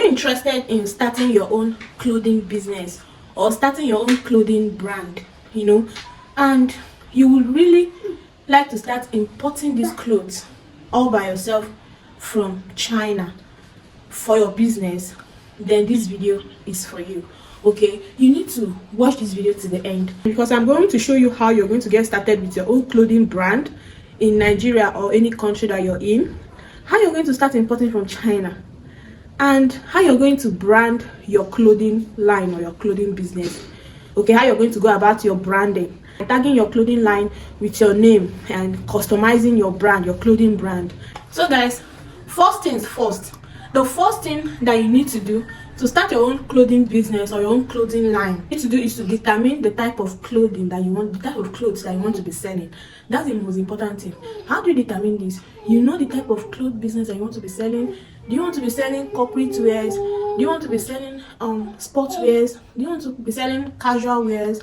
you interested in starting your own clothing business or starting your own clothing brand, and you would really like to start importing these clothes all by yourself from China for your business, then this video is for you. Okay, you need to watch this video to the end, because I'm going to show you how you're going to get started with your own clothing brand in Nigeria or any country that you're in, how you're going to start importing from China, and how you're going to brand your clothing line or your clothing business. Okay, how you're going to go about your branding, tagging your clothing line with your name and customizing your brand, your clothing brand. So guys, first things first, the first thing that you need to do to start your own clothing business or your own clothing line, you need to do is to determine the type of clothing that you want, the type of clothes that you want to be selling. That's the most important thing. How do you determine this? You know the type of clothes business that you want to be selling. Do you want to be selling corporate wears? Do you want to be selling sports wears? Do you want to be selling casual wears?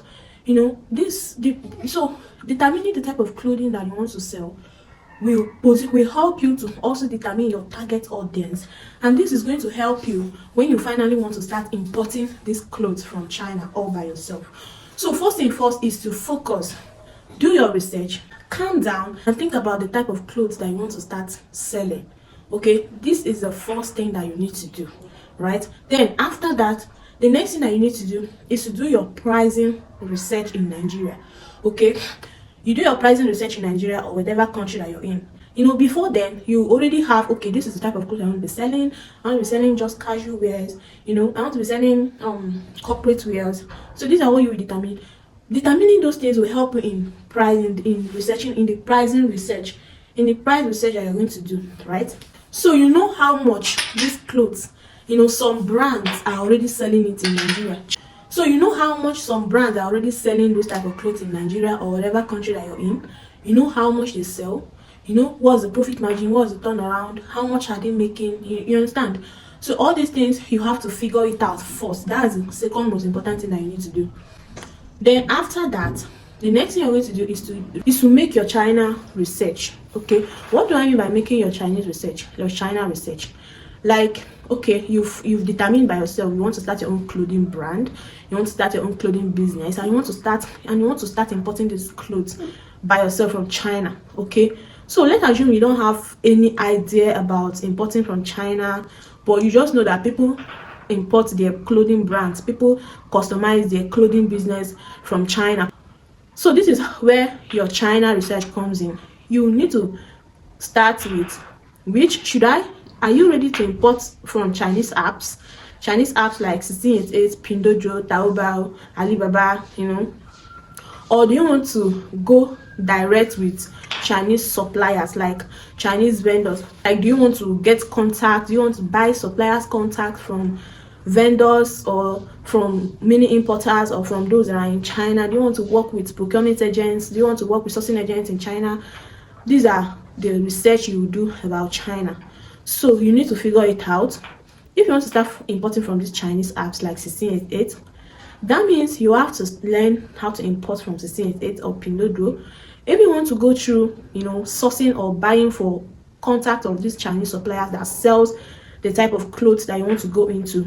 So determining the type of clothing that you want to sell will help you to also determine your target audience, and this is going to help you when you finally want to start importing these clothes from China all by yourself. So first thing first is to focus, do your research, calm down and think about the type of clothes that you want to start selling. Okay, this is the first thing that you need to do, right? Then after that, the next thing that you need to do is to do your pricing research in Nigeria. Okay, you do your pricing research in Nigeria or whatever country that you're in. Before then, you already have, okay, this is the type of clothes I want to be selling. I want to be selling just casual wears. I want to be selling corporate wears. So these are what you will determine. Determining those things will help you in pricing, in researching, in the pricing research, in the price research that you're going to do, right? So you know how much these clothes, some brands are already selling it in Nigeria. So you know how much some brands are already selling those type of clothes in Nigeria or whatever country that you're in. You know how much they sell. What's the profit margin, what's the turnaround, how much are they making, you understand? So all these things, you have to figure it out first. That's the second most important thing that you need to do. Then after that, the next thing you're going to do is to make your China research. Okay, what do I mean by making your Chinese research, your China research? Like, okay, you've determined by yourself you want to start your own clothing brand, you want to start your own clothing business, and you want to start importing these clothes by yourself from China. Okay, so let's assume you don't have any idea about importing from China, but you just know that people import their clothing brands, people customize their clothing business from China. So this is where your China research comes in. You need to start with, are you ready to import from Chinese apps? Chinese apps like 1688, Pinduoduo, Taobao, Alibaba, Or do you want to go direct with Chinese suppliers, like Chinese vendors? Like, do you want to get contact? Do you want to buy suppliers' contact from vendors or from mini importers or from those that are in China? Do you want to work with procurement agents? Do you want to work with sourcing agents in China? These are the research you will do about China. So you need to figure it out. If you want to start importing from these Chinese apps like 1688, that means you have to learn how to import from 1688 or Pinduoduo. If you want to go through, sourcing or buying for contact of these Chinese suppliers that sells the type of clothes that you want to go into,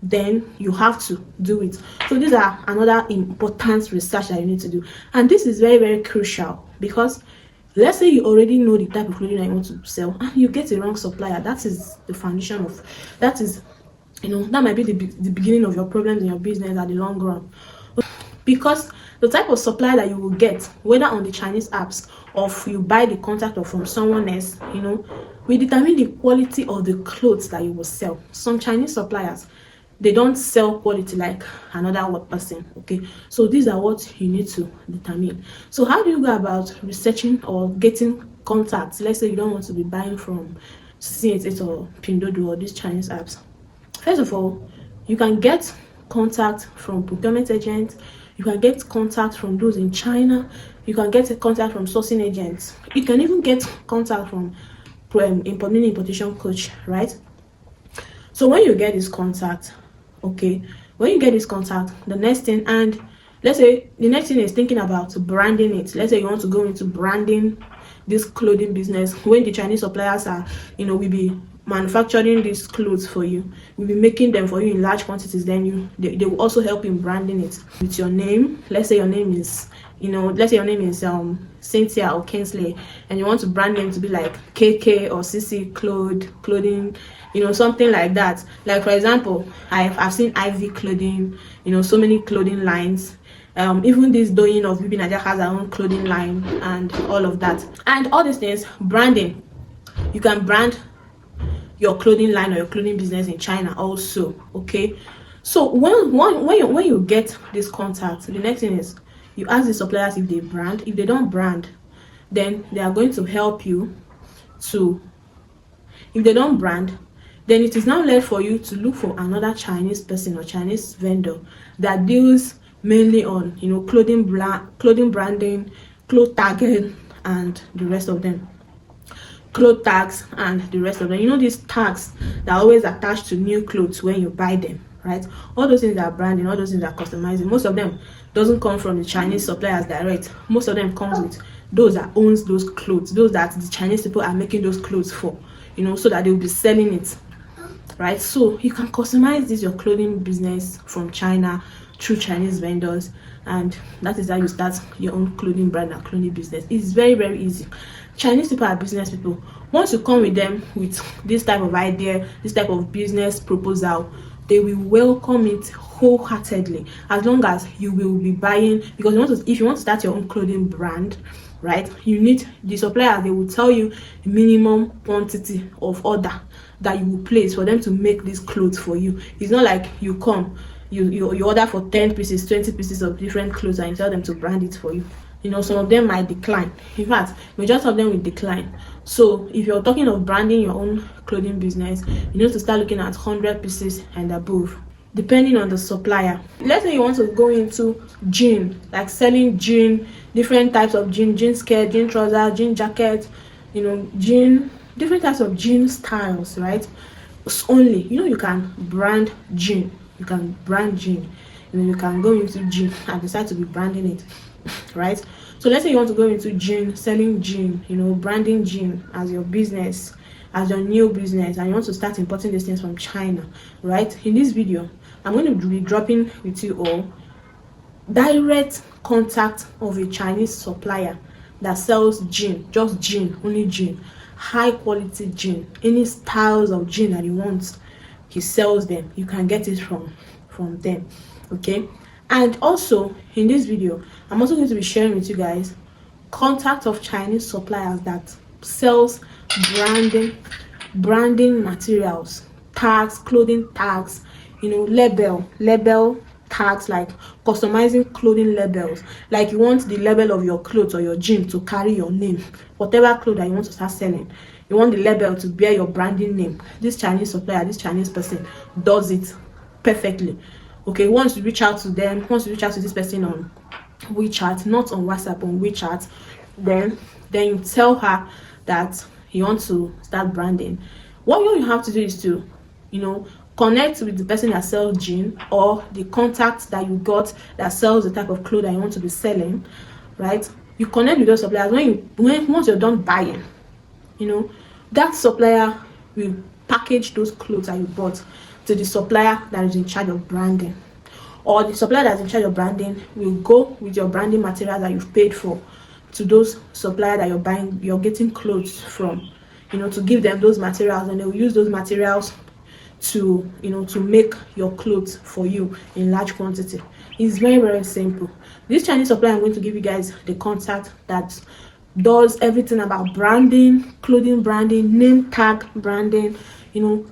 then you have to do it. So these are another important research that you need to do, and this is very, very crucial, because let's say you already know the type of clothing that you want to sell and you get a wrong supplier. That is the foundation of that. Is that might be the beginning of your problems in your business at the long run, because the type of supplier that you will get, whether on the Chinese apps or if you buy the contact or from someone else, will determine the quality of the clothes that you will sell. Some Chinese suppliers, they don't sell quality like another person. Okay, so these are what you need to determine. So how do you go about researching or getting contacts? Let's say you don't want to be buying from 1688 or Pinduoduo or these Chinese apps. First of all, you can get contact from procurement agents, you can get contact from those in China, you can get a contact from sourcing agents, you can even get contact from importation coach, right? So when you get this contact, okay, when you get this contact, the next thing, and let's say the next thing is thinking about branding it. Let's say you want to go into branding this clothing business when the Chinese suppliers are, will be manufacturing these clothes for you, will be making them for you in large quantities. Then they will also help in branding it with your name. Let's say your name is, let's say your name is Cynthia or Kingsley, and you want to brand name to be like KK or CC clothing, something like that. Like for example, I've seen Ivy clothing, so many clothing lines. Even this Doyin of Bibi Naija has her own clothing line and all of that. And all these things, branding, you can brand your clothing line or your clothing business in China also. Okay, so when you get this contact, the next thing is you ask the suppliers if they brand. If they don't brand, then they are going to help you to, if they don't brand, then it is now left for you to look for another Chinese person or Chinese vendor that deals mainly on clothing branding, cloth tagging, and the rest of them. Cloth tags and the rest of them. These tags that are always attached to new clothes when you buy them, right? All those things are branding, all those things are customizing. Most of them doesn't come from the Chinese suppliers direct. Most of them comes with those that owns those clothes, those that the Chinese people are making those clothes for, so that they will be selling it, right? So you can customize this your clothing business from China through Chinese vendors, and that is how you start your own clothing brand and clothing business. It's very, very easy. Chinese people are business people. Once you come with them with this type of idea, this type of business proposal, they will welcome it wholeheartedly, as long as you will be buying. Because if you want to start your own clothing brand, right, you need the supplier. They will tell you the minimum quantity of order that you will place for them to make these clothes for you. It's not like you come, you order for 10 pieces, 20 pieces of different clothes, and you tell them to brand it for you. Some of them might decline. In fact, majority of them will decline. So if you're talking of branding your own clothing business, you need to start looking at 100 pieces and above, depending on the supplier. Let's say you want to go into jean, like selling jean, different types of jean skirt, jean trouser, jean jacket, jean, different types of jean styles, right? Only, you can brand jean. You can brand jean. You can go into jean and decide to be branding it, right? So let's say you want to go into jean, selling jean, branding jean as your business, as your new business, and you want to start importing these things from China, right? In this video, I'm going to be dropping with you all direct contact of a Chinese supplier that sells jean, just jean, only jean, high quality jean, any styles of jean that you want, he sells them. You can get it from them. Okay, and also in this video, I'm also going to be sharing with you guys contact of Chinese suppliers that sells branding materials, tags, clothing tags, label tags, like customizing clothing labels. Like you want the label of your clothes or your jean to carry your name, whatever clothes that you want to start selling, you want the label to bear your branding name. This Chinese supplier, this Chinese person does it perfectly. Okay, once you reach out to them, once you reach out to this person on WeChat, not on WhatsApp, on WeChat, then you tell her that you want to start branding. What you have to do is to connect with the person that sells jean, or the contact that you got that sells the type of clothes that you want to be selling, right? You connect with those suppliers. Once you're done buying, that supplier will package those clothes that you bought to the supplier that is in charge of branding, or the supplier that's in charge of branding will go with your branding material that you've paid for to those supplier that you're getting clothes from, to give them those materials, and they will use those materials to make your clothes for you in large quantity. It's very, very simple. This Chinese supplier, I'm going to give you guys the contact that does everything about branding, clothing branding, name tag branding,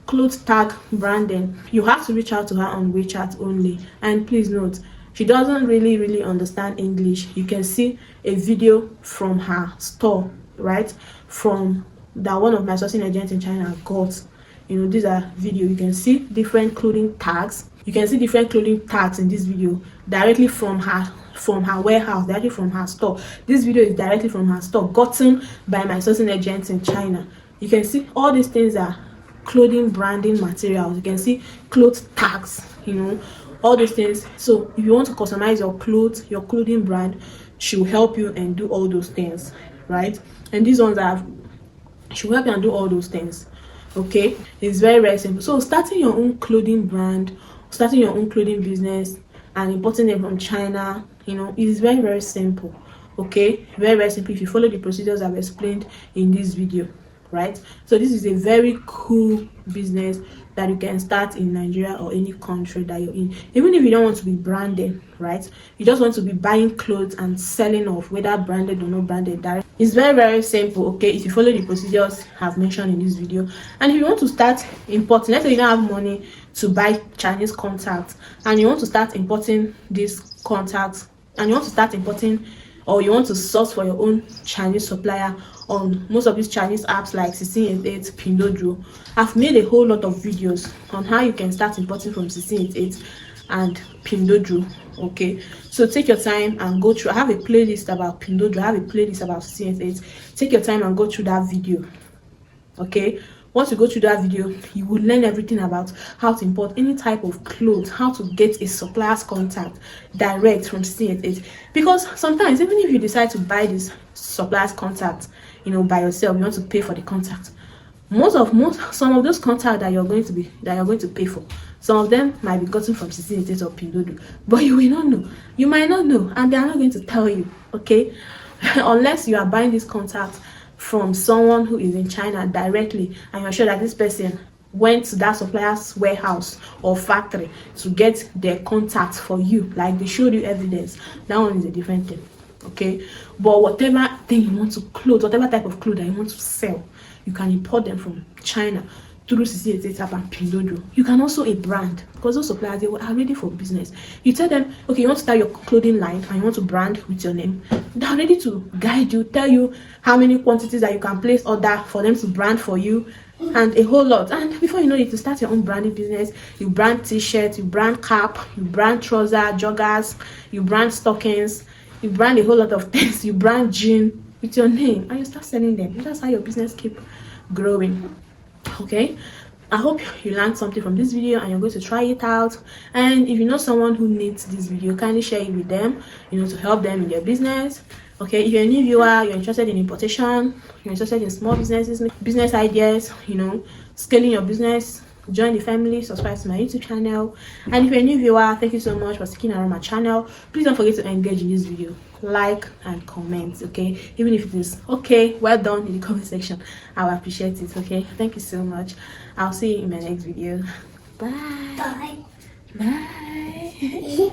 clothes tag branding. You have to reach out to her on WeChat only. And please note, she doesn't really understand English. You can see a video from her store, right, from that one of my sourcing agents in China got. These are video. You can see different clothing tags. You can see different clothing tags in this video directly from her warehouse, directly from her store. This video is directly from her store, gotten by my sourcing agents in China. You can see all these things are clothing branding materials. You can see clothes tags, all these things. So if you want to customize your clothes, your clothing brand, she will help you and do all those things, right? And these ones she will help you and do all those things. Okay, it's very, very simple. So starting your own clothing brand, starting your own clothing business and importing them from China, is very, very simple. Okay, very, very simple if you follow the procedures I've explained in this video, right? So this is a very cool business that you can start in Nigeria or any country that you're in. Even if you don't want to be branded, right? You just want to be buying clothes and selling off, whether branded or not branded. It's very, very simple. Okay, if you follow the procedures I've mentioned in this video. And if you want to start importing, let's say you don't have money to buy Chinese contacts and you want to start importing these contacts, and you want to start importing, or you want to source for your own Chinese supplier on most of these Chinese apps like 1688, Pinduoduo. I've made a whole lot of videos on how you can start importing from 1688 and Pinduoduo. Okay, so take your time and go through. I have a playlist about Pinduoduo, I have a playlist about 1688. Take your time and go through that video. Okay, once you go through that video, you will learn everything about how to import any type of clothes, how to get a supplier's contact direct from 1688. Because sometimes even if you decide to buy this supplier's contact, by yourself, you want to pay for the contact. Some of those contacts that you're going to pay for, some of them might be gotten from 1688 or Pinduoduo, but you will not know. You might not know, and they are not going to tell you. Okay, unless you are buying this contact from someone who is in China directly, and you're sure that this person went to that supplier's warehouse or factory to get their contact for you, like they showed you evidence. That one is a different thing. Okay, but whatever thing you want to clothes, whatever type of clothes that you want to sell, you can import them from China through 1688 app and Pinduoduo. You can also a brand, because those suppliers, they are ready for business. You tell them, okay, you want to start your clothing line and you want to brand with your name. They are ready to guide you, tell you how many quantities that you can place order for them to brand for you, and a whole lot. And before you know it, you start your own branding business. You brand t-shirts, you brand cap, you brand trouser, joggers, you brand stockings, you brand a whole lot of things. You brand jean with your name and you start selling them. That's how your business keep growing. Okay, I hope you learned something from this video and you're going to try it out. And if you know someone who needs this video, kindly share it with them, to help them in their business. Okay, if you're a new viewer, you're interested in importation, you're interested in small businesses, business ideas, scaling your business, join the family, subscribe to my YouTube channel. And if you're a new viewer, thank you so much for sticking around my channel. Please don't forget to engage in this video, like and comment. Okay, even if it is okay, well done in the comment section, I will appreciate it. Okay, thank you so much. I'll see you in my next video. Bye. Bye. Bye.